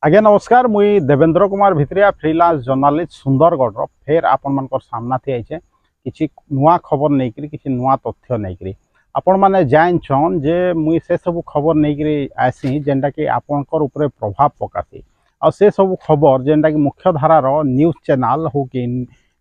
आज्ञा नमस्कार मुई देवेंद्र कुमार भित्रिया फ्रीलांस जर्नालिस्ट सुंदरगढ़ फेर आपण मान सामना थी आइछे किसी नुआ खबर नहीं करी किसी नुआ तथ्य नहीं करी आपण माने जानछन जे मुई से सब खबर नहीं करी आसी जेंटा कि आपनकर ऊपर प्रभाव पकासी आ से सब खबर जेंटा कि मुख्य धारार न्यूज चैनल हो कि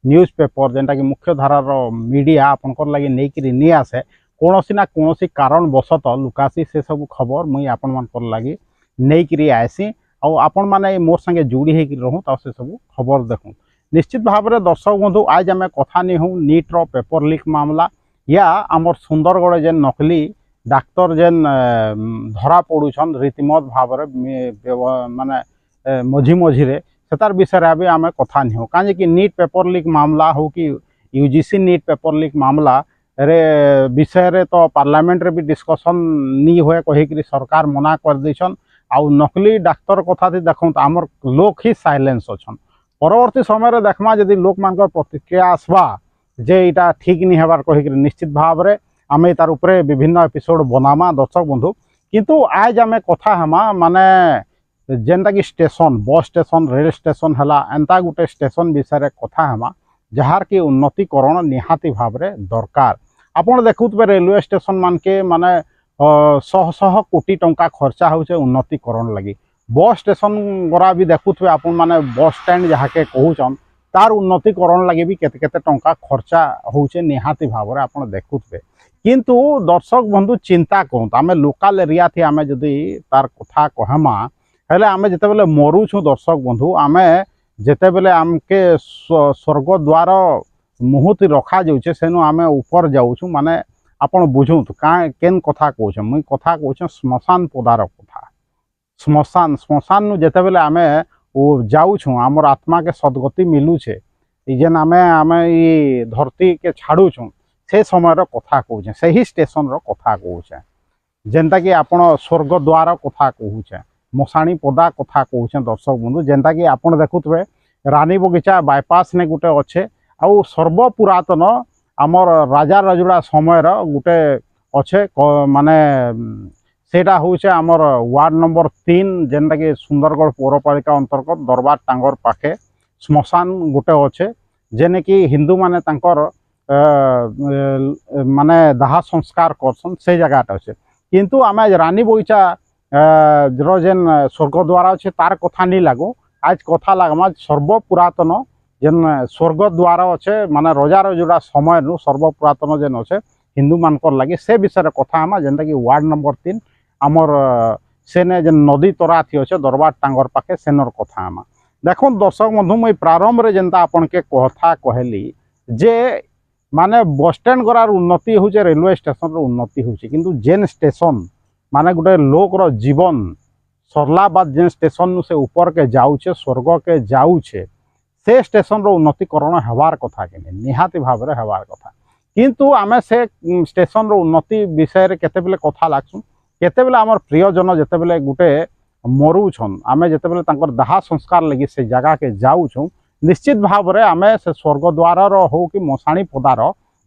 न्यूज पेपर जेंटा कि मुख्य धारार मीडिया आपनकर लगी नहीं करी नहीं आसे कोनोसी ना कोनोसी कारण बसत लुकासी से सब खबर मुई आपण मानकर लगी नहीं करी आसी आपण माने मोर संगे जोड़ी होकर रहूँ से सब खबर देखूँ निश्चित भाव में दर्शक बंधु आज आम कथा नहीं हूँ नीट रो पेपर लीक मामला या आमर सुंदरगढ़ जेन नकली डाक्तर जेन धरा पड़ुछन रीतिमत भाव माने मझी मझीरे सेतार विषय भी आम कथा नहीं हूँ कहीं कि नीट पेपर लीक मामला हो कि यूजीसी नीट पेपर लीक मामला रे विषय रे तो पार्लियामेंट रे भी डिस्कशन नहीं हुए कहीकि सरकार मना कर देछन आउ नकली डाक्तर कथा देखो तो आमर लोक ही साइलेंस अच्छा परवर्ती समय देखमा जदि लोक मान प्रतिक्रिया आसवा जे इटा ठीक नहीं हबार कहीकि निश्चित भाव में आम तार उपरे विभिन्न एपिसोड बनामा दर्शक बंधु किंतु आज आम कथा हमा माने जेनटा कि station bus station rail station है एंता गोटे स्टेशन विषय कथा हमा जार की उन्नतिकरण निहाती भाव में दरकार आपड़ देखुवे रेलवे स्टेशन मान के माने शह शह कोटी टंका खर्चा होचे उन्नतिकरण लगी बस स्टेशन गरा भी देखुवे आपण माने बस स्टैंड जहाँ के कहूचन तार उन्नतिकरण लगे भी केते केते टंका खर्चा होचे निहाती भाव में आपण देखुवे किंतु दर्शक बंधु चिंता करत आमे लोकल एरिया थी आमे जदि तार कथा कहमा हेले आमे जते बेले मरुछु दर्शक बंधु आमे जते बेले आमके स्वर्ग द्वार मुहूर्त रखा जाउछे सेनु आमे ऊपर जाउछु माने आपण बुझुत केन कथा कहूँ मुई कथा कहूँ श्मशान पदार कथा श्मशान श्मशान नु जेते बेले आमे जाऊँ आमर आत्मा के सदगति मिलूचे जेन आमे आमे ये धरती के छाड़ूँ से समय कथा कहूँ से ही स्टेशन कथा कहूँ जेनता कि आपण स्वर्ग द्वार कथा कहूँ मशाणी पदा कथा कहूँ दर्शक बंधु जेनता कि आपण देखुवे रानी बगीचा बायपास ने गोटे अच्छे आउ सर्वपुरातन आमर राजा राजुड़ा समय गोटे अच्छे माने सेटा होचे आमर वार्ड नंबर 3 जेनटा कि सुंदरगढ़ पौरपालिका अंतर्गत दरबार टांगर पाखे श्मशान गोटे अच्छे जेने कि हिंदू माने तांकर माने दाह संस्कार करसन से जगहटा अच्छे किंतु आम रानी बगीचा जेन स्वर्गद्वार अच्छे तार कथा नहीं लागो आज कथा लगमा सर्वपुरातन जेन स्वर्गद्वार अच्छे माने रजा रजुड़ा समय नु सर्वपुरातन जेन अच्छे हिंदू मानकर लगे से विषय कथा हमा जेनटा कि वार्ड नंबर 3 आमर सेने जेन नदी तरा थी अच्छे दरबार टांगर पाखे सेनर कथा हमा देखो दर्शक बंधु मुई प्रारंभ रे जेनता आपन के कथा कहली जे माने बस स्टैंड गरार उन्नति होचे रेलवे स्टेशन रो उन्नति होचे किंतु जेन स्टेशन माने गोटे लोक रो जीवन सरला बाद जेन स्टेशन नु से ऊपर के जाउछे स्वर्ग के जाउछे से स्टेशन रो उन्नतिकरण हबार कथा के निहाती भाव में हबार कथा किंतु आमे से स्टेशन रो उन्नति विषय रे केते बेले कथा लागसु केते बेले हमर प्रियजन जेते बेले गुटे मरुछन आमे जेते बेले तांकर दाह संस्कार लगी से जगह के जाउछु निश्चित भाव में आमे से स्वर्गद्वार रो हो कि मशाणी पदार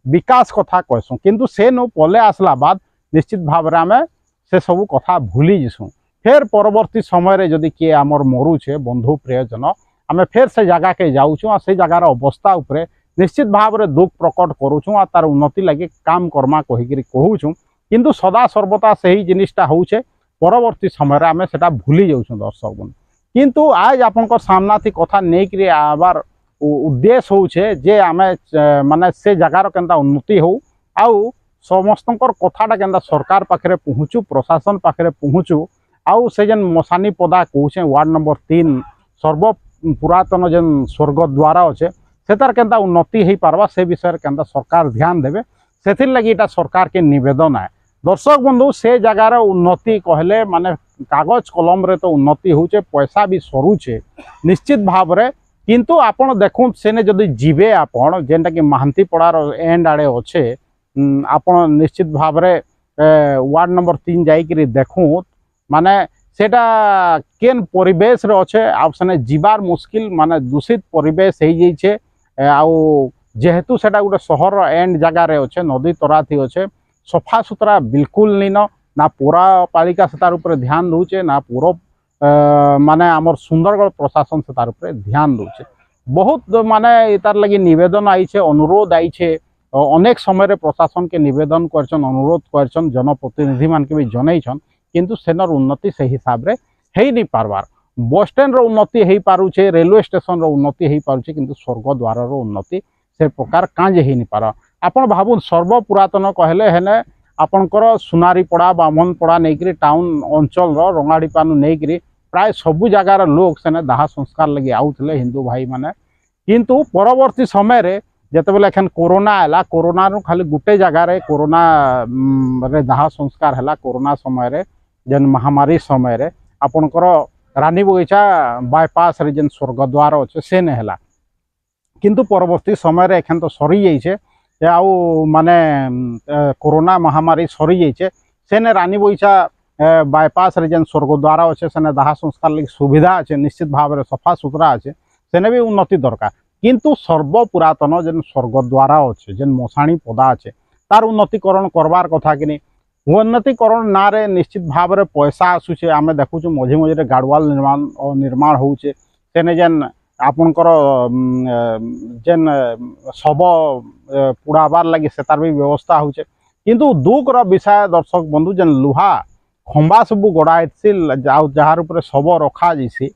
विकास कथा कहसु किंतु से नो पले आसला बाद निश्चित भाव में आमे से सब कथा भूली जिसु फिर परवर्ती समय रे जदि किए आमर मरुछे बंधु प्रियजन आमे फिर से जगह के जाऊँ और से जगार अवस्था उपरे निश्चित भाव में दुख प्रकट करुँ और तार उन्नति लगे काम कर्मा कहीकि कहूँ किंतु सदा सर्वदा से ही जिनिसटा होचे परवर्ती समय आमे सेटा भूली जाऊँ दर्शक बंधु किंतु आज आपन सामना थी कथा नहीं कि आबार उद्देश्य होचे जे आमे माने से जगार केनता उन्नति हो आउ समस्तंकर कथाटा केनता सरकार पाखरे पहुँचू प्रशासन पाखरे पहुँचू आउ से जेन मशानी पदा कहूँ वार्ड नंबर 3 सर्व पुरातन जेन स्वर्गद्वार अच्छे से तार केनता उन्नति हो पार्बा से विषय केनता सरकार ध्यान देवे से लगी सरकार के निवेदन है दर्शक बंधु से जगार उन्नति कहले माने कागज कलम रे तो उन्नति होचे पैसा भी सरुचे निश्चित भाव में किंतु आपण देखु सेने जदि जीवे आपण जेनटा कि महांती पड़ार एंड आड़े अच्छे आपण निश्चित भाव में वार्ड नंबर 3 जाइकरी देखु माने सेटा केन परिवेश रे अच्छे आने जीवार मुश्किल माने दूषित परिवेश हो जाइए आउ जेहेतु सेटा गोटे सहर एंड जगार अच्छे नदी तरा थी अच्छे सफा सुतरा बिल्कुल नहीं ना पौरपालिका से तार ऊपर ध्यान दूचे ना पौर माने आमर सुंदरगढ़ प्रशासन से तार ऊपर ध्यान दूचे बहुत माने तार लगी निवेदन आईछे अनुरोध आईछे अनेक समय प्रशासन के निवेदन करछन अनुरोध करछन जनप्रतिनिधि मान के भी जनईछन किंतु सेनर उन्नति से हिसाब रे हेई नहीं पारबार बस स्टैंड रो उन्नति हेई पारुछे रेलवे स्टेशन रो उन्नति हेई पारुछे किंतु स्वर्गद्वार रो उन्नति से प्रकार कांज हेई नहीं पार आपण भाबुन सर्व पुरातन कहले हेने आपणकर सुनारीपड़ा बामनपड़ा नहीं टाउन अंचल रंगाड़ीपानु नहीं प्राय सबु जगार लोग सेने दाह संस्कार लगे आउले हिंदू भाई माने किंतु परवर्ती समय रे जितेबाला एखन कोरोना आला कोरोना रू खाली गोटे जगार कोरोना रे दाह संस्कार है कोरोना समय रे जेन महामारी समय रे आपणकर रानी बगीचा बायपास रे जेन स्वर्गद्वार अच्छे से नहीं है किंतु परवर्ती समय रे एखन तो सरी जाइए आउ माने कोरोना महामारी सरी जाइए सेने रानी बगीचा बायपास रे जेन स्वर्गद्वार अच्छे सेने दाह संस्कार लगी सुविधा अच्छे निश्चित भाव में सफा सुतरा अच्छे सेने भी उन्नति दरकार किंतु सर्व पुरातन जेन स्वर्गद्वार अच्छे जेन मशाणी पदा अच्छे तार उन्नतिकरण करवार कथा कि उन्नतिकरण ना रे निश्चित भाव में पैसा आसूचे आम देखुचु मझे मझे गाड़वाल निर्माण होचे सेने जेन आपणकर जेन शब पुड़ाबार लगे से तार भी व्यवस्था होचे किंतु दुखर विषय दर्शक बंधु जेन लुहा खंबा सबू गड़ाई जार उपर शब रखा जैसी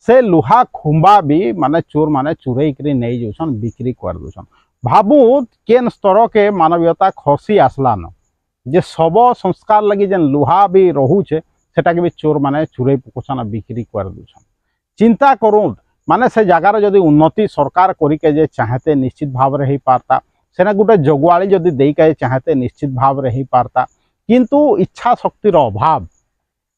से लुहा खुंबा भी माने चोर माने चुरई कर नहीं जाऊन बिक्री कर दून भाबू केन स्तर के मानवीयता खसी आसलान जे शब संस्कार लगी जेन लुहा भी रोचे सेटा के भी चोर माने चुरई पकोसन बिक्री कर दून चिंता करूँ माने से जगार जदि उन्नति सरकार करके जे चाहते निश्चित भाव में हो पारता सेना गोटे जगुआली जदि देके चाहते निश्चित भाव में हो पारता किंतु इच्छा शक्तिर अभाव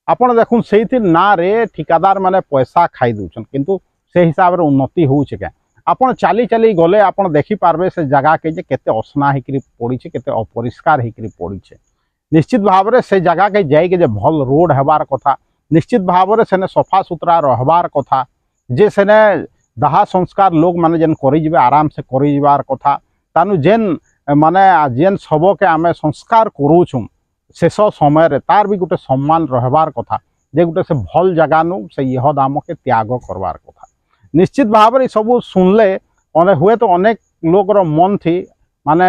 आपण देखुन से ना रे ठिकादार माने पैसा खाई दूचन किंतु से हिसाब रे उन्नति होउछे के आपण चाली चाली गले आपण देखि पारबे से जगह के जे केते असना हेकरी पड़ीछे केते अपरिष्कार हेकरी पड़ीछे निश्चित भाव में से जगह के जाई के जे भल रोड हेबार कथा निश्चित भाव में सेने सफा सुतरा रहबार कथा जे सेने दाह संस्कार लोग माने जेन करि जिबे आराम से करि जिबार कथा तानु जेन माने जेन सब के आमे संस्कार करूछु शेष समय रे तार भी गोटे सम्मान रहबार कथा जे गोटे से भल जगह नु से यह दाम के त्याग करवार कथा निश्चित भाव में सब सुनले हुए तो अनेक लोगर मन थी माने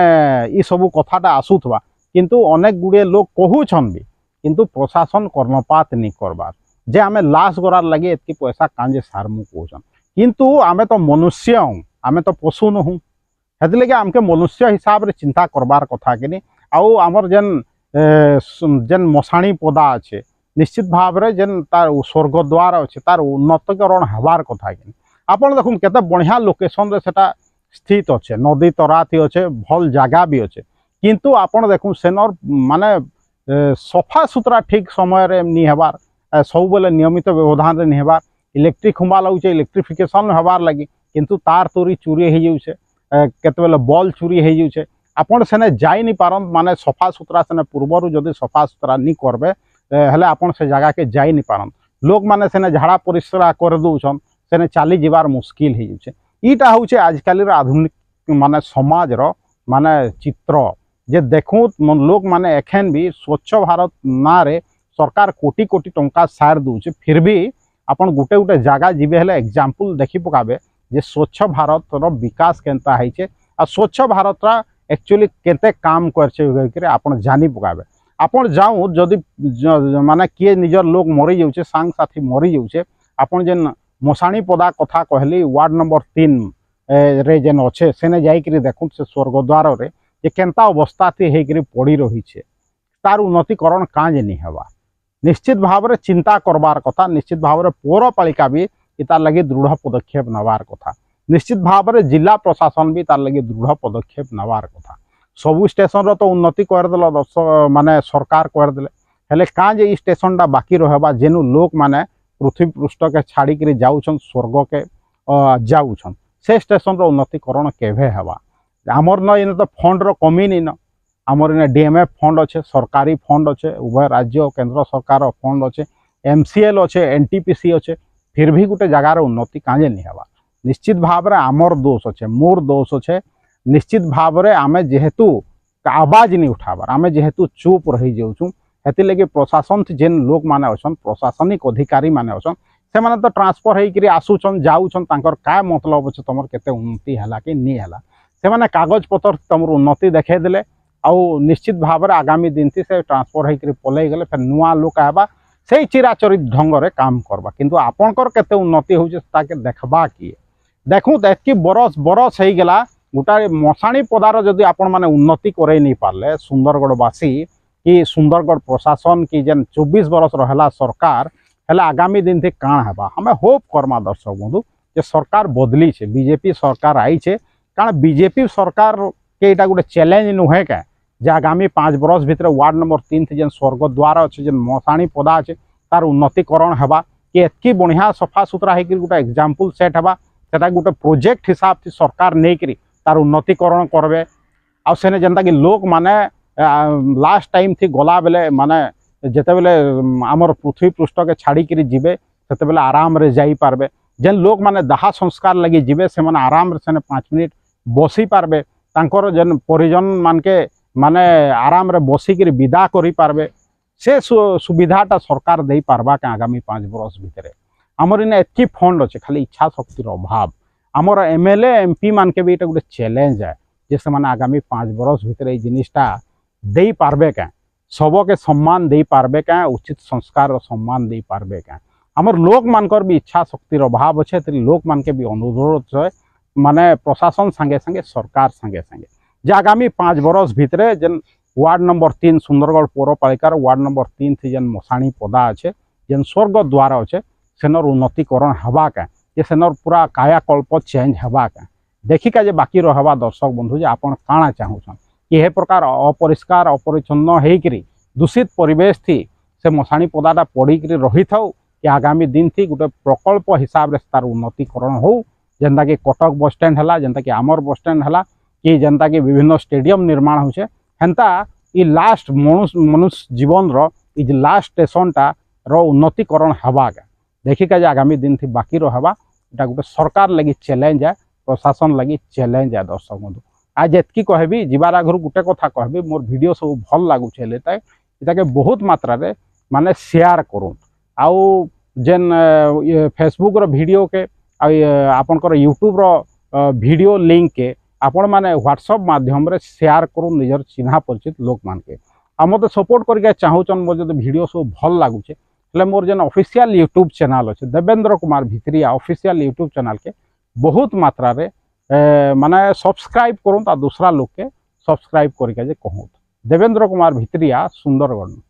ये सब कथाटा आसूथवा किंतु अनेक गुड़े लोग कहूछन भी किंतु प्रशासन कर्णपात नहीं करवार जे आमे लाश गरार लगे एतकी पैसा कांजे सारमु कहूछन किंतु आमे तो मनुष्य हूँ आमे तो पशु न हूँ हेतु लगे आमके मनुष्य हिसाब रे चिंता करवार कथा कि आउ आमर जेन जेन मशाणी पदा अच्छे निश्चित भाव में जेन तार स्वर्गद्वार अच्छे तार उन्नतिकरण हबार कथा कि आपन देखुन केते बढ़िया लोकेशन रे सेटा स्थित अच्छे नदी तराती अच्छे भल जगह भी अच्छे किंतु आपन देखुन सेनर माने सफा सुतरा ठीक समय रे नहीं हबार सब बेले नियमित व्यवधान रे नहीं हबार इलेक्ट्रिक खुंबा लगुचे इलेक्ट्रिफिकेशन हबार लगी किंतु तार तोरी चोरी हो जाउछे केते बेले बल चोरी हो जाउछे आपण सेने जाई नहीं पारन माने सफा सुतरा सेने पूर्वर जदि सफा सुतरा नहीं करबे हेले आपण से जगह के जाई नहीं पारन लोग माने सेने झाड़ा परिश्रा कर दउछन सेने चाली जीवार मुश्किल हो जाउछे ईटा होउछे आजकल आधुनिक माने समाज रो माने चित्र जे देखू लोग माने एखन भी स्वच्छ भारत ना रे सरकार कोटी कोटी टंका सार दउछे फिर भी आपण गुटे गुटे जगह जीवे हेले एग्जांपल देखि पकाबे जे स्वच्छ भारत रो विकास केनता हैछे आ स्वच्छ भारत रा एक्चुअली केते काम करछे आपण जानी पकाबे आपण जाऊ जदि माने किए निजर लोग मरी जाउछे सांग साथी मरी जाउछे आपण जेन मशाणी पदा कथा कहली वार्ड नंबर 3 रे जेन अच्छे सेने जाइकरी देखुन से स्वर्गद्वार रे जे केनता अवस्था थी हेकरी पड़ी रही छे तार उन्नतिकरण कांज नहीं हवा निश्चित भाव में चिंता करवार कथा निश्चित भाव में पौरपालिका भी तार लगे दृढ़ पदक्षेप नवार कथा निश्चित भाव में जिला प्रशासन भी तार लगे दृढ़ पदक्षेप नवार कथा सबू स्टेशन रो तो उन्नति करदेल दर्श माने सरकार करदेले हेले कां जे स्टेशनटा बाकी रहबा जेनु लोक माने पृथ्वी पृष्ठ के छाड़ी जाऊछन स्वर्ग के जाऊछन से स्टेशन रो उन्नतिकरण केभे हेबा आमर न इन तो फंड रो कमी नहीं न आमर इन डीएमएफ फंड अच्छे सरकारी फंड अच्छे उभय राज्य और केंद्र सरकार फंड अच्छे एमसीएल अच्छे एनटीपीसी अच्छे फिर भी गोटे जगार उन्नति काजे नहीं हेबा निश्चित भाव में आमर दोष अच्छे मोर दोष अच्छे निश्चित भाव में आमे जेहेतु आवाज नहीं उठाबार आमे जेहेतु चुप रही जाऊँ हेति लगे प्रशासन जेन लोक माने अछन प्रशासनिक अधिकारी माने अछन से माने तो ट्रांसफर होकर आसुचन जाऊन तांकर का मतलब अच्छे तुम केते उन्नति है कि नहीं है से माने कागज पत्र तुम उन्नति देखेदेले आउ निश्चित भाव में आगामी दिन से ट्रांसफर होकर पलई गले फिर नुआ लोक आवा से चिराचरित ढंग से काम करवा किंतु आपणकर केते उन्नति होचे ताके देखबा किए देखूँ एतकी बरस बरस हो गला गोटाए मशाणी पदार जदि आपण माने उन्नति करे नहीं पारले सुंदरगढ़वासी कि सुंदरगढ़ प्रशासन की जेन 24 बरस रहा सरकार हेला आगामी दिन से काण हेबा हमें होप करमा दर्शक बंधु जे सरकार बदली छे बीजेपी सरकार आई छे कारण बीजेपी सरकार के इटा गोटे चैलेंज नुहे क्या जे आगामी 5 बरस भितर वार्ड नंबर 3 थी जेन स्वर्गद्वार अच्छे जेन मशाणी पदा अच्छे तार उन्नतिकरण हेबा कि एतकी बढ़िया सफा सुतरा होकर गोटे एग्जाम्पल सेट हेबा सेटा गोटे प्रोजेक्ट हिसाब से सरकार नहीं करी तार उन्नतिकरण करबे आ सेने जेनता कि लोक माने लास्ट टाइम थी गला बेले माने जेते बेले आमर पृथ्वी पृष्ठ के छाड़ी करी जिबे सेते बेले आराम रे जाई पारबे जेन लोक माने दाह संस्कार लगी जिबे से माने आराम रे सेने 5 मिनिट बसी पारबे तांकर जेन परिजन मान के माने आराम रे बसी करी विदा करी पारबे से सुविधाटा सरकार दे पारबा के आगामी 5 बरस भितर आमर इन एतकी फंड अच्छे खाली इच्छा शक्तिर अभाव आमर एमएलए एमपी मान के भी ये गोटे चैलेंज है जैसे मैंने आगामी 5 बरस भितर ये जिनिसटा दे पारबे क्या सबके सम्मान दे पारबे क्या उचित संस्कार और सम्मान दे पारबे क्या आमर लोक मानकर भी इच्छा शक्तिर अभाव अच्छे लोक मान के भी अनुरोध है माने प्रशासन संगे संगे सरकार संगे संगे जे आगामी 5 बरस भितर जेन वार्ड नंबर 3 सुंदरगढ़ पौरपालिकार वार्ड नंबर 3 थी जेन मशाणी पदा अच्छे जेन स्वर्गद्वार अच्छे सेनर उन्नतिकरण हवा क्या जे सेनर पूरा कायाकल्प चेंज हवा क्या देखिका जे बाकी रहा दर्शक बंधु जे आपण काଣା चाहूछन कि हे प्रकार अपरिष्कार अपरिच्छन्न होकरी दूषित परिवेश थी से मशाणी पदाटा पड़ीकरी रही था कि आगामी दिन थी गोटे प्रकल्प हिसाब से तार उन्नतिकरण हो जेनता कि कटक बस स्टैंड है जेनता कि आमर बस स्टैंड है कि जेनता कि विभिन्न स्टेडियम निर्माण होचे हेन्ता इ लास्ट मनुष्य जीवन रो इज लास्ट स्टेशनटा रो उन्नतिकरण हवा क्या देखिका जे आगामी दिन थी बाकी रहा इटा गोटे सरकार लगी चैलेंज है प्रशासन लगी चैलेंज है दर्शक बंधु आज एतकी कहबी जीवार आगर गोटे कथा कहबी मोर वीडियो सब भल लगुचे इटाके बहुत मात्रा रे माने शेयर करूँ आउ जेन फेसबुक रो वीडियो के आपनकर यूट्यूब रो वीडियो लिंक के आपण माने व्हाट्सएप माध्यम रे शेयर करूँ निजर चिन्हा परिचित लोक मान के आ मते सपोर्ट करके चाहूचन मोर जब वीडियो सब भल लगुचे मोर जेन ऑफिशियल यूट्यूब चैनल अच्छे देवेंद्र कुमार भितरिया ऑफिशियल यूट्यूब चैनल के बहुत मात्रा रे माने सब्सक्राइब करूँ दूसरा लोग के सब्सक्राइब करके कहूँ देवेंद्र कुमार भितरिया सुंदरगढ़।